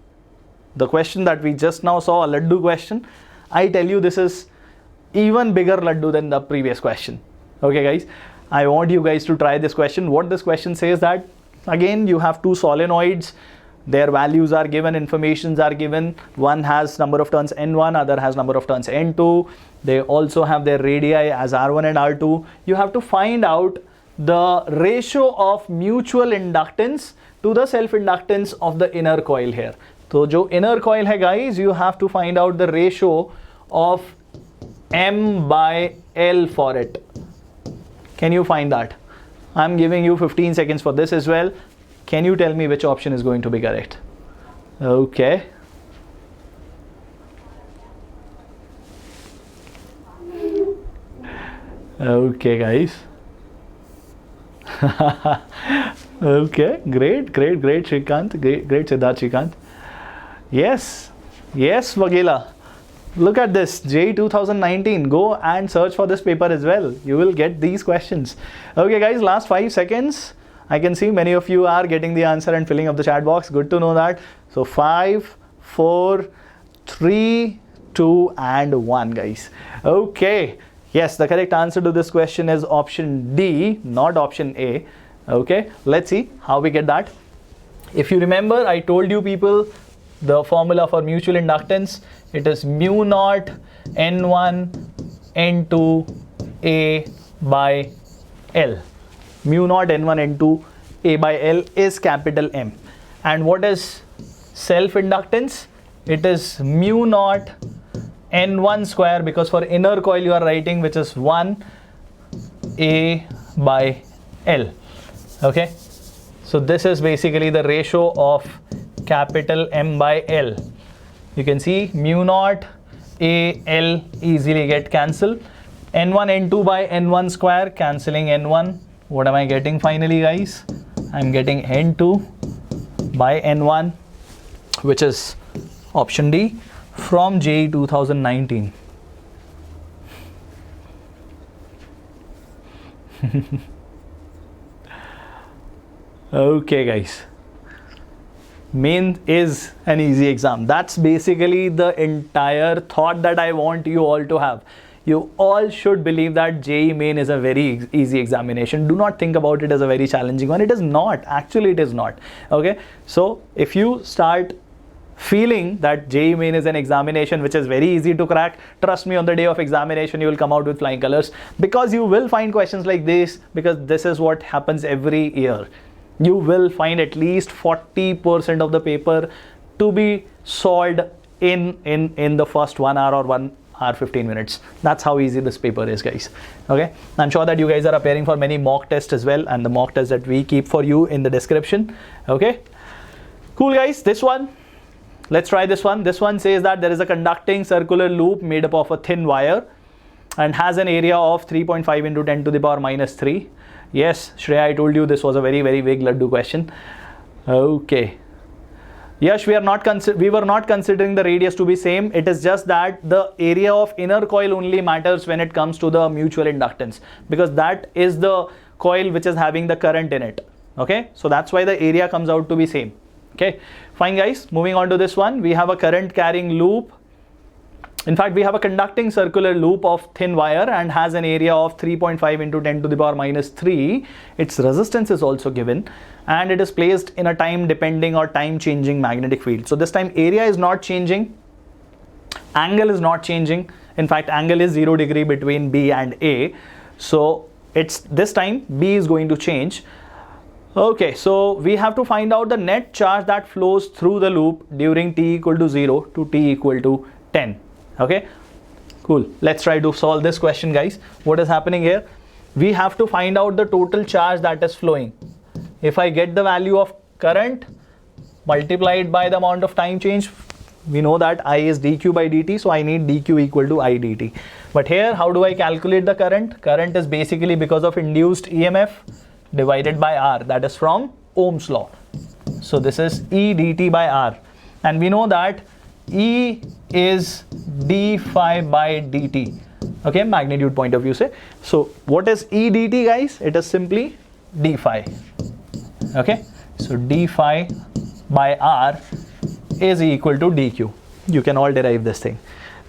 The question that we just now saw, a laddu question, I tell you this is even bigger laddu than the previous question. Okay guys, I want you guys to try this question. What this question says that, again, you have two solenoids, their values are given, informations are given. One has number of turns N1, other has number of turns N2. They also have their radii as R1 and R2. You have to find out the ratio of mutual inductance to the self-inductance of the inner coil here. So, jo inner coil hai guys, you have to find out the ratio of M by L for it. Can you find that? I'm giving you 15 seconds for this as well. Can you tell me which option is going to be correct? Okay. Okay, guys. Okay, great, Shrikant, great Siddharth Shrikant. Yes, Vagela. Look at this, JEE 2019. Go and search for this paper as well. You will get these questions. Okay, guys, last 5 seconds. I can see many of you are getting the answer and filling up the chat box. Good to know that. So 5, 4, 3, 2, and 1, guys. Okay. Yes, the correct answer to this question is option D, not option A. Okay, let's see how we get that. If you remember, I told you people the formula for mutual inductance. It is mu naught N1 N2 A by L. Mu naught N1 N2 A by L is capital M. And what is self-inductance? It is mu naught N1 square, because for inner coil you are writing, which is 1 A by L. Okay, so this is basically the ratio of capital M by L. You can see mu naught A L easily get cancelled. N1 N2 by N1 square, cancelling N1. What am I getting finally, guys? I'm getting N2 by N1, which is option D from JEE 2019. Okay, guys. Main is an easy exam. That's basically the entire thought that I want you all to have. You all should believe that JEE Main is a very easy examination. Do not think about it as a very challenging one. It is not. Actually, it is not. Okay. So if you start feeling that JEE Main is an examination which is very easy to crack, trust me, on the day of examination you will come out with flying colors, because you will find questions like this, because this is what happens every year. You will find at least 40% of the paper to be solved in the first 1 hour or 1 hour 15 minutes. That's how easy this paper is, guys. Okay, I'm sure that you guys are preparing for many mock tests as well, and the mock tests that we keep for you in the description. Okay, cool, guys. This one, let's try this one. This one says that there is a conducting circular loop made up of a thin wire and has an area of 3.5 into 10 to the power minus 3. Yes, Shreya, I told you this was a very, very big laddu question. Okay. Yes, we were not considering the radius to be same. It is just that the area of inner coil only matters when it comes to the mutual inductance, because that is the coil which is having the current in it. Okay, so that's why the area comes out to be same. Okay, fine, guys. Moving on to this one, we have a current carrying loop. In fact, we have a conducting circular loop of thin wire and has an area of 3.5 into 10 to the power minus 3. Its resistance is also given, and it is placed in a time depending or time changing magnetic field. So this time area is not changing, angle is not changing. In fact, angle is 0 degree between B and A. So it's this time B is going to change. Okay, so we have to find out the net charge that flows through the loop during t equal to 0 to t equal to 10. Okay, cool. Let's try to solve this question, guys. What is happening here? We have to find out the total charge that is flowing. If I get the value of current multiplied by the amount of time change, we know that I is dq by dt, so I need dq equal to I dt. But here, how do I calculate the current? Current is basically because of induced EMF divided by R, that is from Ohm's law. So this is E dt by R, and we know that E is d phi by dt. Okay, magnitude point of view say. So what is E dt, guys? It is simply d phi. Okay, so d phi by R is equal to dq. You can all derive this thing.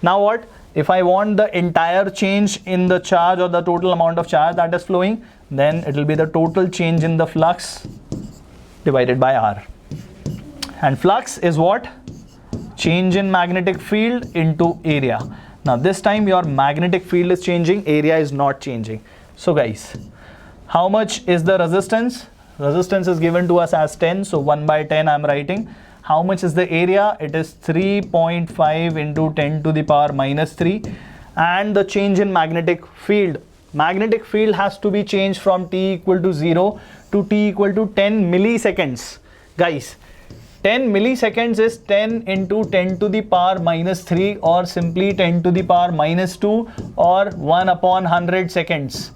Now what? If I want the entire change in the charge or the total amount of charge that is flowing, then it will be the total change in the flux divided by R. And flux is what? Change in magnetic field into area. Now this time your magnetic field is changing, area is not changing. So guys, how much is the resistance? Resistance is given to us as 10, so 1 by 10 I'm writing. How much is the area? It is 3.5 into 10 to the power minus 3. And the change in magnetic field, magnetic field has to be changed from t equal to 0 to t equal to 10 milliseconds. Guys, 10 milliseconds is 10 into 10 to the power minus 3, or simply 10 to the power minus 2, or 1 upon 100 seconds.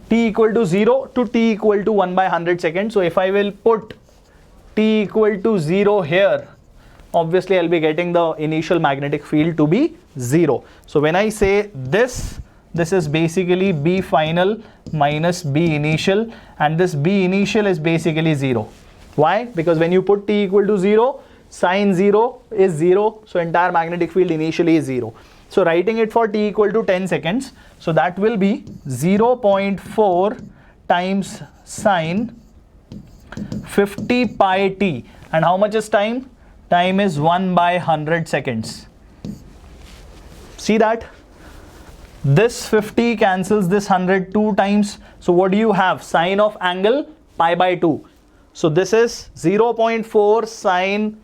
T equal to 0 to t equal to 1 by 100 seconds. So if I will put t equal to 0 here, obviously I'll be getting the initial magnetic field to be 0. So when I say this is basically B final minus B initial, and this B initial is basically 0. Why? Because when you put t equal to 0, sine 0 is 0, so entire magnetic field initially is 0. So writing it for t equal to 10 seconds, so that will be 0.4 times sine 50 pi t. And how much is time? Time is 1 by 100 seconds. See that? This 50 cancels this 100 2 times. So what do you have? Sine of angle pi by 2. So this is 0.4 sine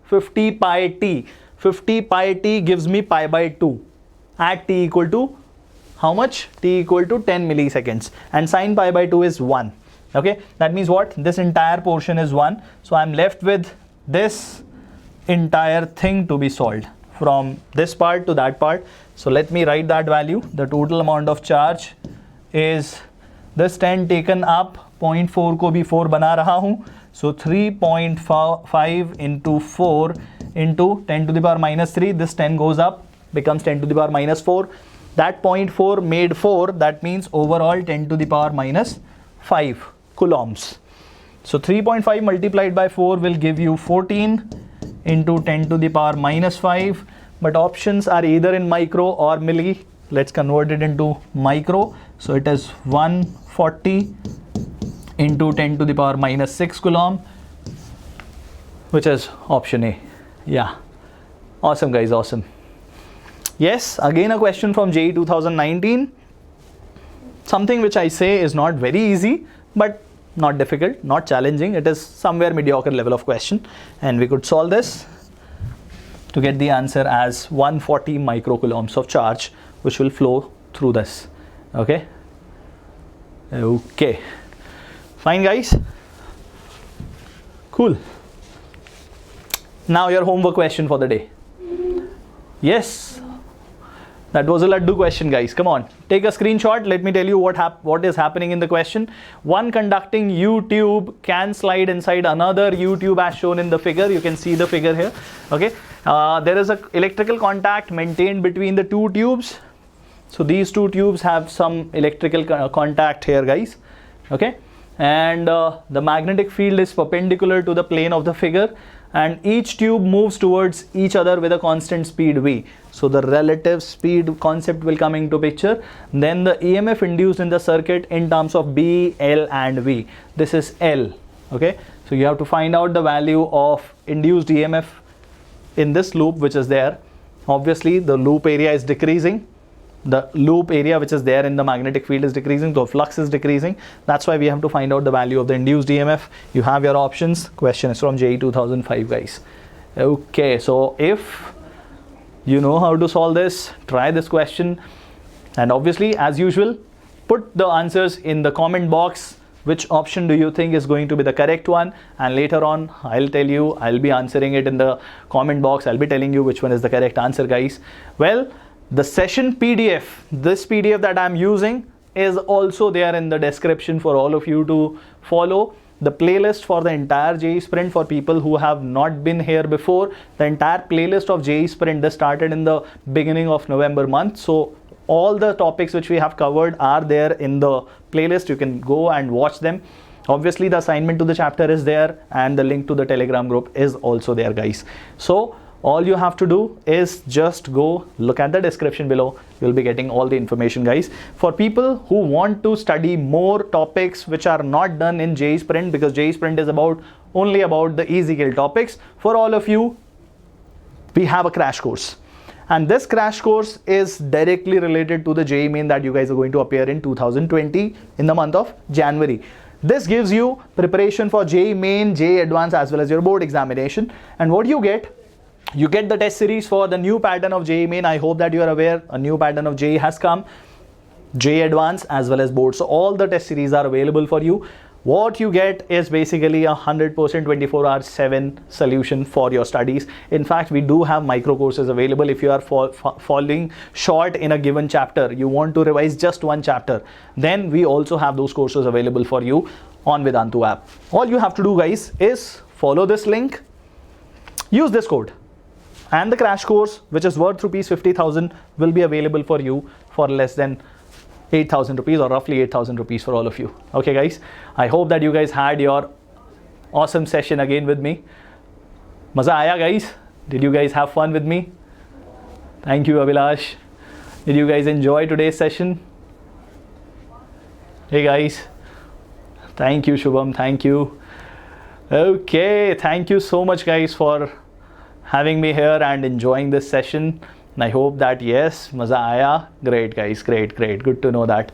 50 pi t. 50 pi t gives me pi by 2 at t equal to how much? T equal to 10 milliseconds. And sine pi by 2 is 1. Okay, that means what? This entire portion is 1. So I'm left with this entire thing to be solved from this part to that part. So let me write that value. The total amount of charge is this 10 taken up, 0.4 को भी 4 बना रहा हूँ. So 3.5 into 4 into 10 to the power minus 3. This 10 goes up, becomes 10 to the power minus 4. That 0.4 made 4. That means overall 10 to the power minus 5 coulombs. So 3.5 multiplied by 4 will give you 14 into 10 to the power minus 5. But options are either in micro or milli. Let's convert it into micro. So it is 140 into 10 to the power minus 6 coulomb, which is option A. Yeah. Awesome, guys. Awesome. Yes, again a question from JEE 2019. Something which I say is not very easy, but not difficult, not challenging. It is somewhere mediocre level of question. And we could solve this to get the answer as 140 microcoulombs of charge, which will flow through this. Okay. Okay. Fine, guys. Cool. Now your homework question for the day. Yes. That was a laddu question, guys. Come on, take a screenshot. Let me tell you what is happening in the question. One conducting U tube can slide inside another U tube as shown in the figure. You can see the figure here. Okay. There is an electrical contact maintained between the two tubes. So these two tubes have some electrical contact here, guys. Okay. And the magnetic field is perpendicular to the plane of the figure, and each tube moves towards each other with a constant speed v. So the relative speed concept will come into picture. Then the EMF induced in the circuit in terms of B, L and V. This is L. Okay. So you have to find out the value of induced EMF in this loop which is there. Obviously the loop area is decreasing. The loop area which is there in the magnetic field is decreasing, so flux is decreasing. That's why we have to find out the value of the induced EMF. You have your options. Question is from JEE 2005, guys. Okay, so if you know how to solve this, try this question. And obviously, as usual, put the answers in the comment box. Which option do you think is going to be the correct one? And later on, I'll tell you, I'll be answering it in the comment box. I'll be telling you which one is the correct answer, guys. Well, the session PDF, this PDF that I'm using is also there in the description for all of you to follow. The playlist for the entire JEE Sprint for people who have not been here before. The entire playlist of JEE Sprint, this started in the beginning of November month. So all the topics which we have covered are there in the playlist. You can go and watch them. Obviously the assignment to the chapter is there, and the link to the Telegram group is also there, guys. So all you have to do is just go look at the description below. You'll be getting all the information, guys. For people who want to study more topics which are not done in JEE Sprint, because JEE Sprint is only about the easy topics, for all of you, we have a crash course. And this crash course is directly related to the JEE Main that you guys are going to appear in 2020 in the month of January. This gives you preparation for JEE Main, JEE Advanced as well as your board examination. And what you get? You get the test series for the new pattern of JEE Main. I hope that you are aware a new pattern of JEE has come. JEE Advanced as well as board. So all the test series are available for you. What you get is basically 100% 24/7 solution for your studies. In fact, we do have micro courses available. If you are falling short in a given chapter, you want to revise just one chapter, then we also have those courses available for you on Vedantu app. All you have to do, guys, is follow this link, use this code, and the crash course, which is worth rupees 50,000, will be available for you for less than 8,000 rupees, or roughly 8,000 rupees for all of you. Okay, guys, I hope that you guys had your awesome session again with me. Maza aaya, guys? Did you guys have fun with me? Thank you, Abhilash. Did you guys enjoy today's session? Hey, guys. Thank you, Shubham. Thank you. Okay, thank you so much, guys, for having me here and enjoying this session. And I hope that, yes, maza aaya. Great, guys. Great. Good to know that.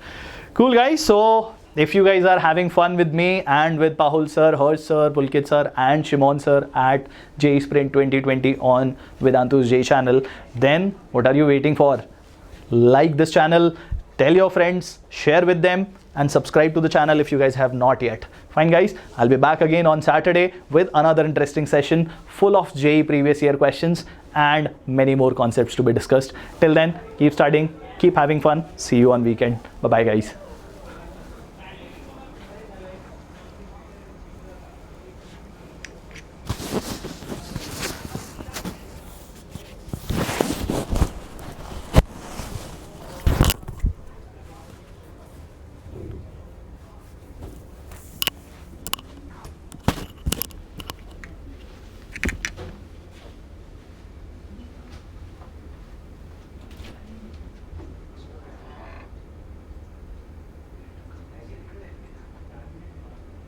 Cool, guys. So if you guys are having fun with me and with Pahul sir, Harsh sir, Pulkit sir and Shimon sir at JEE Sprint 2020 on Vedantu's JEE channel, then what are you waiting for? Like this channel, tell your friends, share with them, and subscribe to the channel if you guys have not yet. Fine, guys, I'll be back again on Saturday with another interesting session full of JEE previous year questions and many more concepts to be discussed. Till then, keep studying, keep having fun. See you on weekend. Bye bye, guys.